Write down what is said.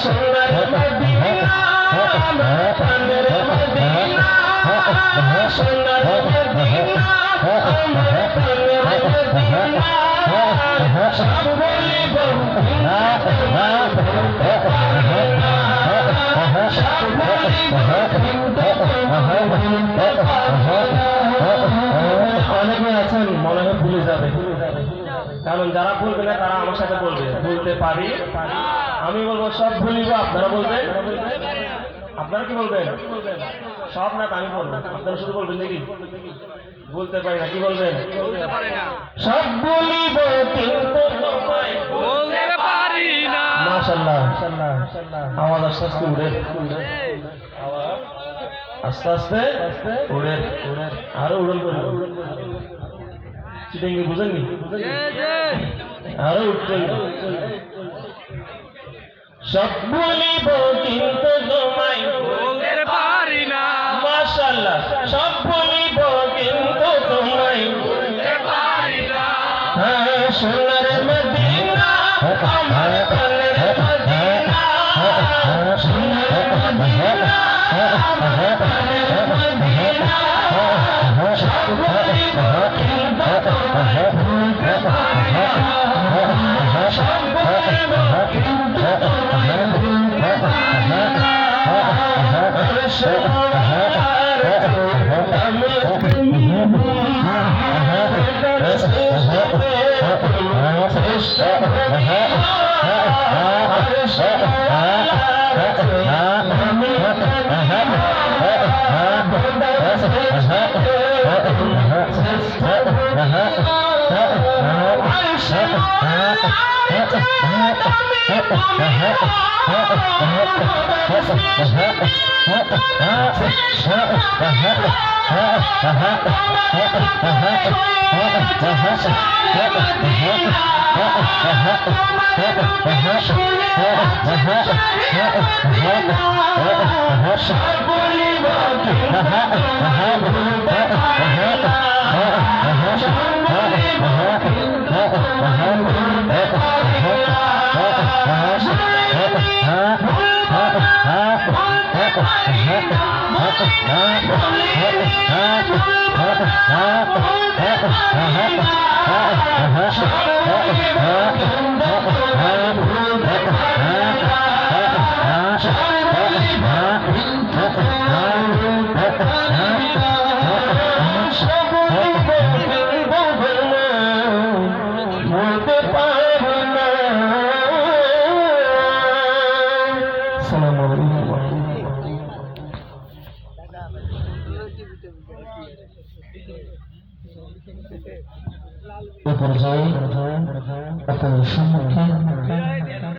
সোনার মদিনা আমার প্রাণের মদিনা সোনার মদিনা আমার প্রাণের মদিনা সব বলিব অনেকে আছেন মনে হয় ভুলে যাবে, কারণ যারা বলবে না তারা আমার সাথে বলবে বলতে পারি। আমি বলবো সব ভুলিব, আপনারা বলবেন। আপনারা কি বলবেন? সব না, আমি বলবো, আপনারা শুধু বলবেন নাকি? বলতে পারি না, কি বলবেন? সব বলিব কিন্তু তোমায় বলতে পারি না। মাশাআল্লাহ, আওয়াজ আস্তে আস্তে উড়ে, আস্তে আস্তে উড়ে, আরো উড়ন করবে। চিটিংয়ে বুঝেননি? আরো উঠতে। সব বলিব কিন্তু তোমায় বলতে পারি না। মাশাআল্লাহ, সব বলিব কিন্তু তোমায় বলতে পারি না। হ্যাঁ, সোনার মদিনা আমার প্রাণের মদিনা সোনার মদিনা আমার প্রাণের মদিনা সব বলিব কিন্তু তোমায় বলতে পারি না। সব বলিব কিন্তু তোমায় বলতে পারি না। এ পর্যায়ে আপনাদের সম্মুখে